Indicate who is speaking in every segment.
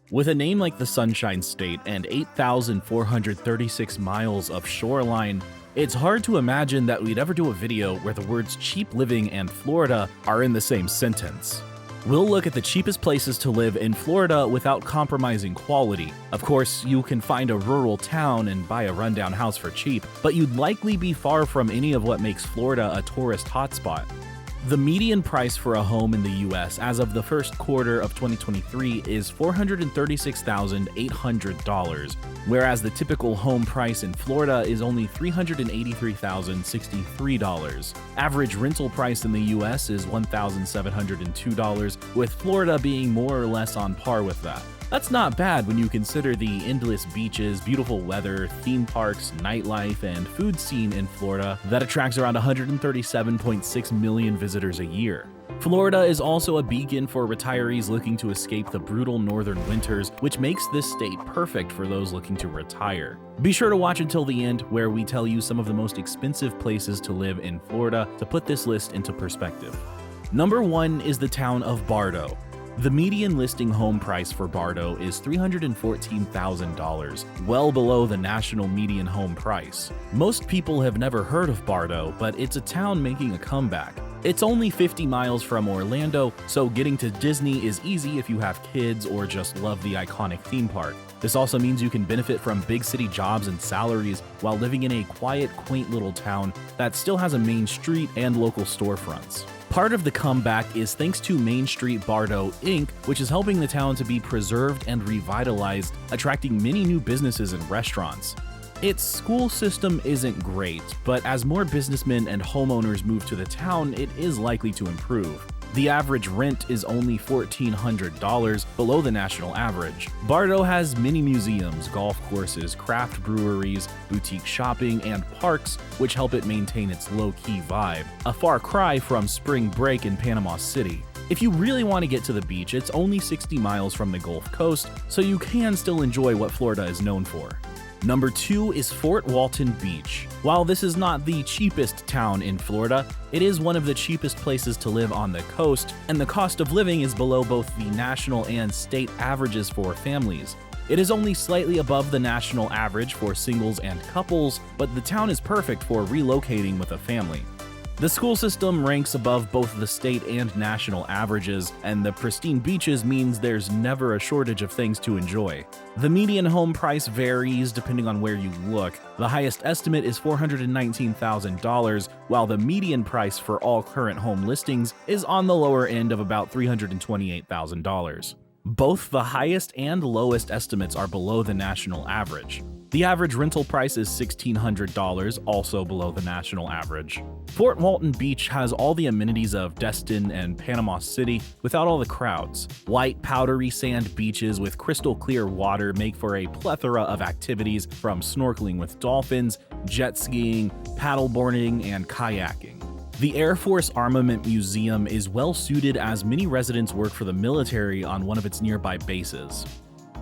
Speaker 1: With a name like the Sunshine State and 8,436 miles of shoreline, it's hard to imagine that we'd ever do a video where the words cheap living and Florida are in the same sentence. We'll look at the cheapest places to live in Florida without compromising quality. Of course, you can find a rural town and buy a rundown house for cheap, but you'd likely be far from any of what makes Florida a tourist hotspot. The median price for a home in the US as of the first quarter of 2023 is $436,800, whereas the typical home price in Florida is only $383,063. Average rental price in the US is $1,702, with Florida being more or less on par with that. That's not bad when you consider the endless beaches, beautiful weather, theme parks, nightlife, and food scene in Florida that attracts around 137.6 million visitors a year. Florida is also a beacon for retirees looking to escape the brutal northern winters, which makes this state perfect for those looking to retire. Be sure to watch until the end, where we tell you some of the most expensive places to live in Florida to put this list into perspective. Number 1 is the town of Bartow. The median listing home price for Bartow is $314,000, well below the national median home price. Most people have never heard of Bartow, but it's a town making a comeback. It's only 50 miles from Orlando, so getting to Disney is easy if you have kids or just love the iconic theme park. This also means you can benefit from big city jobs and salaries while living in a quiet, quaint little town that still has a main street and local storefronts. Part of the comeback is thanks to Main Street Bartow, Inc., which is helping the town to be preserved and revitalized, attracting many new businesses and restaurants. Its school system isn't great, but as more businessmen and homeowners move to the town, it is likely to improve. The average rent is only $1,400, below the national average. Bartow has many museums, golf courses, craft breweries, boutique shopping, and parks, which help it maintain its low-key vibe, a far cry from spring break in Panama City. If you really want to get to the beach, it's only 60 miles from the Gulf Coast, so you can still enjoy what Florida is known for. Number 2 is Fort Walton Beach. While this is not the cheapest town in Florida, it is one of the cheapest places to live on the coast, and the cost of living is below both the national and state averages for families. It is only slightly above the national average for singles and couples, but the town is perfect for relocating with a family. The school system ranks above both the state and national averages, and the pristine beaches means there's never a shortage of things to enjoy. The median home price varies depending on where you look. The highest estimate is $419,000, while the median price for all current home listings is on the lower end of about $328,000. Both the highest and lowest estimates are below the national average. The average rental price is $1,600, also below the national average. Fort Walton Beach has all the amenities of Destin and Panama City without all the crowds. White, powdery sand beaches with crystal clear water make for a plethora of activities, from snorkeling with dolphins, jet skiing, paddleboarding, and kayaking. The Air Force Armament Museum is well suited as many residents work for the military on one of its nearby bases.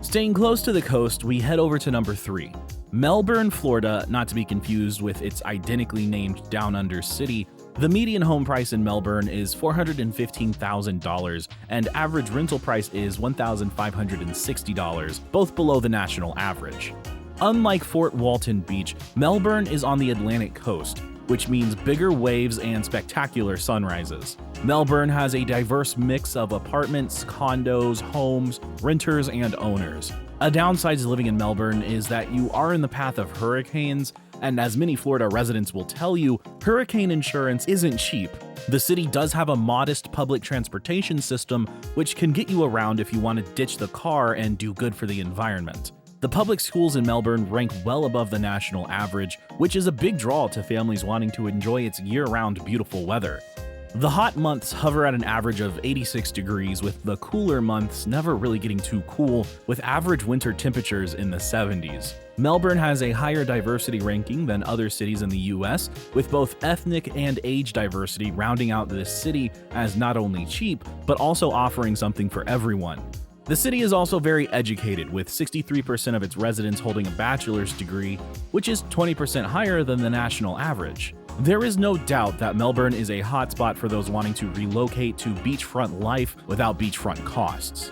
Speaker 1: Staying close to the coast, we head over to number 3. Melbourne, Florida, not to be confused with its identically named Down Under city. The median home price in Melbourne is $415,000, and average rental price is $1,560, both below the national average. Unlike Fort Walton Beach, Melbourne is on the Atlantic coast, which means bigger waves and spectacular sunrises. Melbourne has a diverse mix of apartments, condos, homes, renters, and owners. A downside to living in Melbourne is that you are in the path of hurricanes, and as many Florida residents will tell you, hurricane insurance isn't cheap. The city does have a modest public transportation system, which can get you around if you want to ditch the car and do good for the environment. The public schools in Melbourne rank well above the national average, which is a big draw to families wanting to enjoy its year-round beautiful weather. The hot months hover at an average of 86 degrees, with the cooler months never really getting too cool, with average winter temperatures in the 70s. Melbourne has a higher diversity ranking than other cities in the US, with both ethnic and age diversity rounding out this city as not only cheap, but also offering something for everyone. The city is also very educated, with 63% of its residents holding a bachelor's degree, which is 20% higher than the national average. There is no doubt that Melbourne is a hotspot for those wanting to relocate to beachfront life without beachfront costs.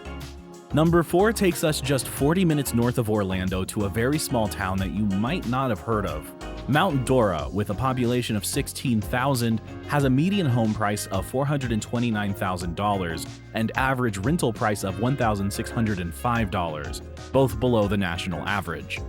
Speaker 1: Number 4 takes us just 40 minutes north of Orlando to a very small town that you might not have heard of. Mount Dora, with a population of 16,000, has a median home price of $429,000 and average rental price of $1,605, both below the national average.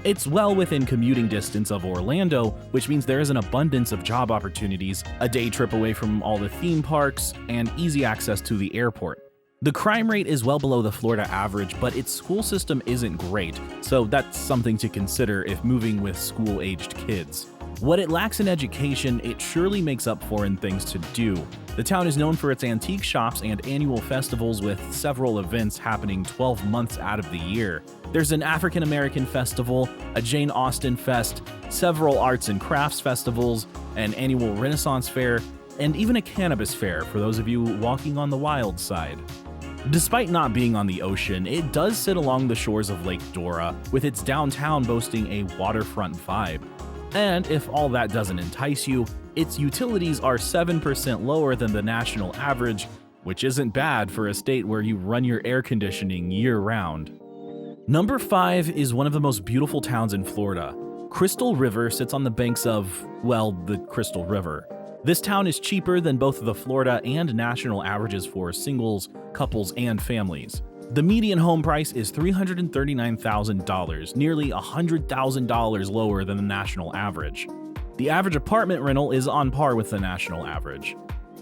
Speaker 1: It's well within commuting distance of Orlando, which means there is an abundance of job opportunities, a day trip away from all the theme parks, and easy access to the airport. The crime rate is well below the Florida average, but its school system isn't great, so that's something to consider if moving with school-aged kids. What it lacks in education, it surely makes up for in things to do. The town is known for its antique shops and annual festivals, with several events happening 12 months out of the year. There's an African American festival, a Jane Austen fest, several arts and crafts festivals, an annual Renaissance fair, and even a cannabis fair for those of you walking on the wild side. Despite not being on the ocean, it does sit along the shores of Lake Dora, with its downtown boasting a waterfront vibe. And if all that doesn't entice you, its utilities are 7% lower than the national average, which isn't bad for a state where you run your air conditioning year-round. Number 5 is one of the most beautiful towns in Florida. Crystal River sits on the banks of, well, the Crystal River. This town is cheaper than both the Florida and national averages for singles, couples, and families. The median home price is $339,000, nearly $100,000 lower than the national average. The average apartment rental is on par with the national average.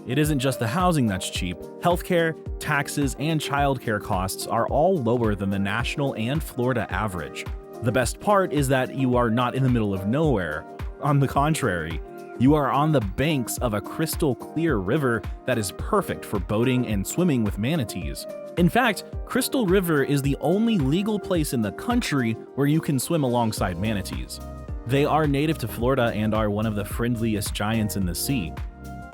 Speaker 1: It isn't just the housing that's cheap. Healthcare, taxes, and childcare costs are all lower than the national and Florida average. The best part is that you are not in the middle of nowhere. On the contrary, you are on the banks of a crystal clear river that is perfect for boating and swimming with manatees. In fact, Crystal River is the only legal place in the country where you can swim alongside manatees. They are native to Florida and are one of the friendliest giants in the sea.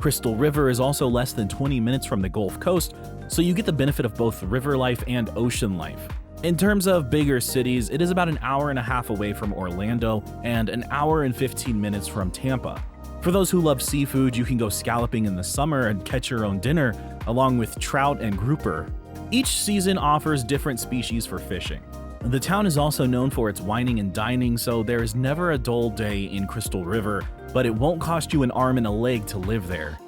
Speaker 1: Crystal River is also less than 20 minutes from the Gulf Coast, so you get the benefit of both river life and ocean life. In terms of bigger cities, it is about an hour and a half away from Orlando and an hour and 15 minutes from Tampa. For those who love seafood, you can go scalloping in the summer and catch your own dinner, along with trout and grouper. Each season offers different species for fishing. The town is also known for its wining and dining, so there is never a dull day in Crystal River, but it won't cost you an arm and a leg to live there.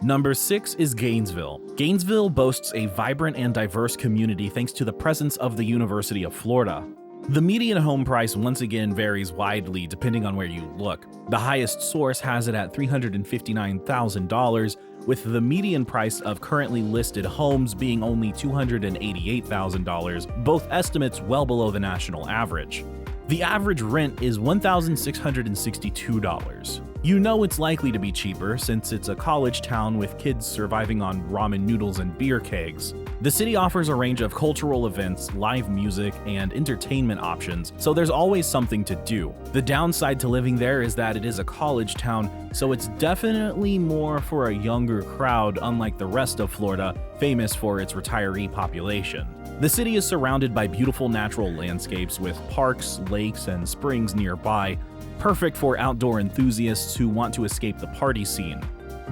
Speaker 1: Number 6 is Gainesville. Gainesville boasts a vibrant and diverse community thanks to the presence of the University of Florida. The median home price once again varies widely depending on where you look. The highest source has it at $359,000, with the median price of currently listed homes being only $288,000, both estimates well below the national average. The average rent is $1,662. You know it's likely to be cheaper since it's a college town with kids surviving on ramen noodles and beer kegs. The city offers a range of cultural events, live music, and entertainment options, so there's always something to do. The downside to living there is that it is a college town, so it's definitely more for a younger crowd, unlike the rest of Florida, famous for its retiree population. The city is surrounded by beautiful natural landscapes with parks, lakes, and springs nearby, perfect for outdoor enthusiasts who want to escape the party scene.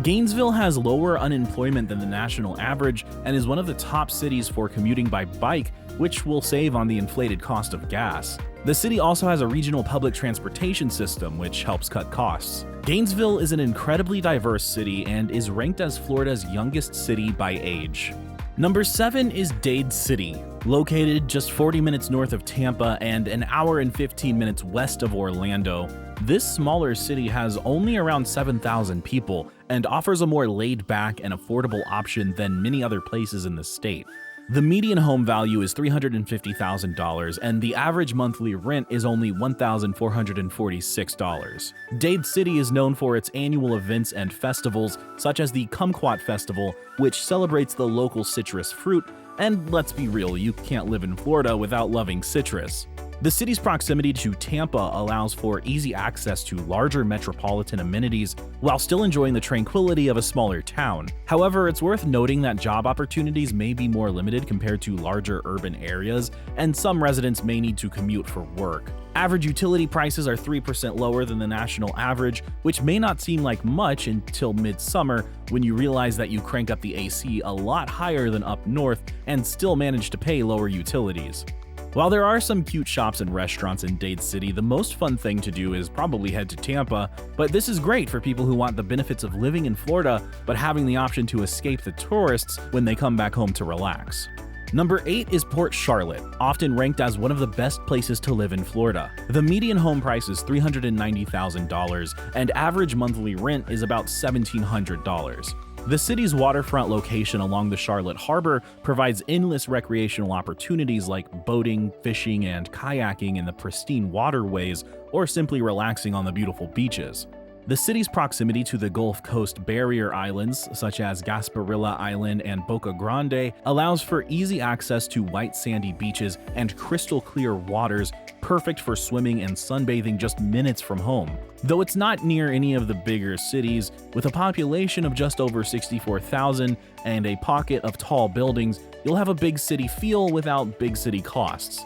Speaker 1: Gainesville has lower unemployment than the national average and is one of the top cities for commuting by bike, which will save on the inflated cost of gas. The city also has a regional public transportation system, which helps cut costs. Gainesville is an incredibly diverse city and is ranked as Florida's youngest city by age. Number 7 is Dade City. Located just 40 minutes north of Tampa and an hour and 15 minutes west of Orlando, this smaller city has only around 7,000 people and offers a more laid-back and affordable option than many other places in the state. The median home value is $350,000 and the average monthly rent is only $1,446. Dade City is known for its annual events and festivals such as the Kumquat Festival, which celebrates the local citrus fruit, and let's be real, you can't live in Florida without loving citrus. The city's proximity to Tampa allows for easy access to larger metropolitan amenities while still enjoying the tranquility of a smaller town. However, it's worth noting that job opportunities may be more limited compared to larger urban areas, and some residents may need to commute for work. Average utility prices are 3% lower than the national average, which may not seem like much until midsummer when you realize that you crank up the AC a lot higher than up north and still manage to pay lower utilities. While there are some cute shops and restaurants in Dade City, the most fun thing to do is probably head to Tampa, but this is great for people who want the benefits of living in Florida but having the option to escape the tourists when they come back home to relax. Number 8 is Port Charlotte, often ranked as one of the best places to live in Florida. The median home price is $390,000, and average monthly rent is about $1,700. The city's waterfront location along the Charlotte Harbor provides endless recreational opportunities like boating, fishing, and kayaking in the pristine waterways, or simply relaxing on the beautiful beaches. The city's proximity to the Gulf Coast barrier islands, such as Gasparilla Island and Boca Grande, allows for easy access to white sandy beaches and crystal clear waters, perfect for swimming and sunbathing just minutes from home. Though it's not near any of the bigger cities, with a population of just over 64,000 and a pocket of tall buildings, you'll have a big city feel without big city costs.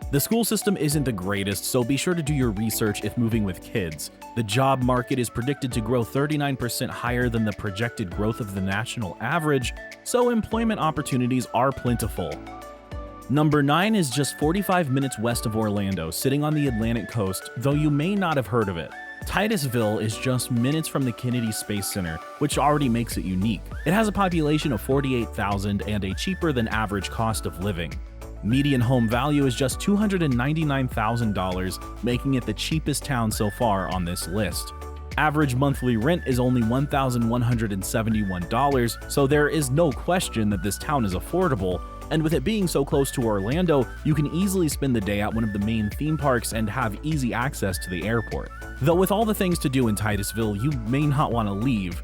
Speaker 1: The school system isn't the greatest, so be sure to do your research if moving with kids. The job market is predicted to grow 39% higher than the projected growth of the national average, so employment opportunities are plentiful. Number 9 is just 45 minutes west of Orlando, sitting on the Atlantic coast, though you may not have heard of it. Titusville is just minutes from the Kennedy Space Center, which already makes it unique. It has a population of 48,000 and a cheaper than average cost of living. Median home value is just $299,000, making it the cheapest town so far on this list. Average monthly rent is only $1,171, so there is no question that this town is affordable, and with it being so close to Orlando, you can easily spend the day at one of the main theme parks and have easy access to the airport. Though with all the things to do in Titusville, you may not want to leave.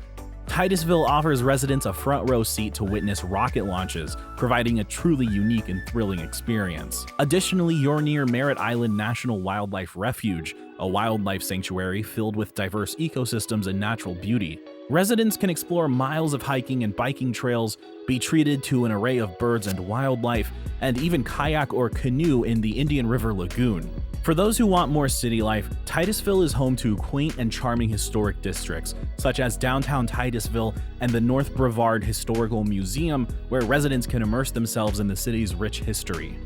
Speaker 1: Titusville offers residents a front row seat to witness rocket launches, providing a truly unique and thrilling experience. Additionally, you're near Merritt Island National Wildlife Refuge, a wildlife sanctuary filled with diverse ecosystems and natural beauty. Residents can explore miles of hiking and biking trails, be treated to an array of birds and wildlife, and even kayak or canoe in the Indian River Lagoon. For those who want more city life, Titusville is home to quaint and charming historic districts, such as downtown Titusville and the North Brevard Historical Museum, where residents can immerse themselves in the city's rich history.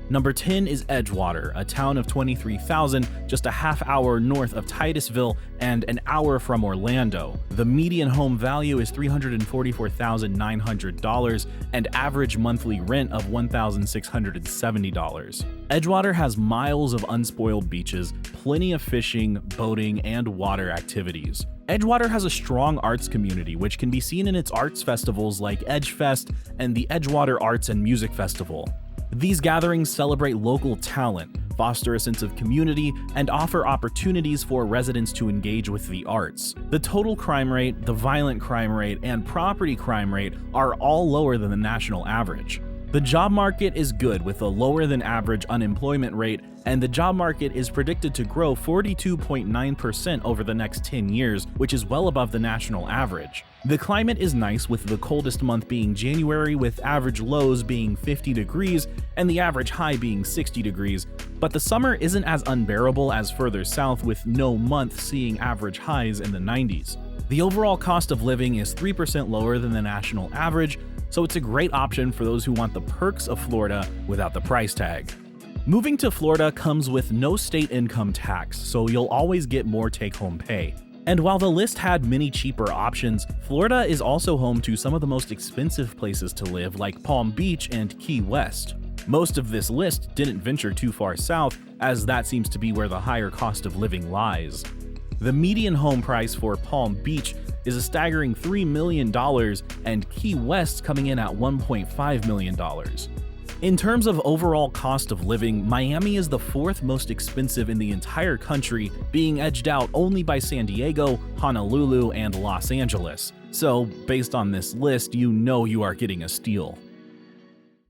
Speaker 1: Number 10 is Edgewater, a town of 23,000, just a half hour north of Titusville and an hour from Orlando. The median home value is $344,900 and average monthly rent of $1,670. Edgewater has miles of unspoiled beaches, plenty of fishing, boating, and water activities. Edgewater has a strong arts community, which can be seen in its arts festivals like EdgeFest and the Edgewater Arts and Music Festival. These gatherings celebrate local talent, foster a sense of community, and offer opportunities for residents to engage with the arts. The total crime rate, the violent crime rate, and property crime rate are all lower than the national average. The job market is good with a lower than average unemployment rate, and the job market is predicted to grow 42.9% over the next 10 years, which is well above the national average. The climate is nice, with the coldest month being January, with average lows being 50 degrees and the average high being 60 degrees, but the summer isn't as unbearable as further south, with no month seeing average highs in the 90s. The overall cost of living is 3% lower than the national average, so it's a great option for those who want the perks of Florida without the price tag. Moving to Florida comes with no state income tax, so you'll always get more take-home pay. And while the list had many cheaper options, Florida is also home to some of the most expensive places to live, like Palm Beach and Key West. Most of this list didn't venture too far south, as that seems to be where the higher cost of living lies. The median home price for Palm Beach is a staggering $3 million, and Key West coming in at $1.5 million. In terms of overall cost of living, Miami is the fourth most expensive in the entire country, being edged out only by San Diego, Honolulu, and Los Angeles. So, based on this list, you know you are getting a steal.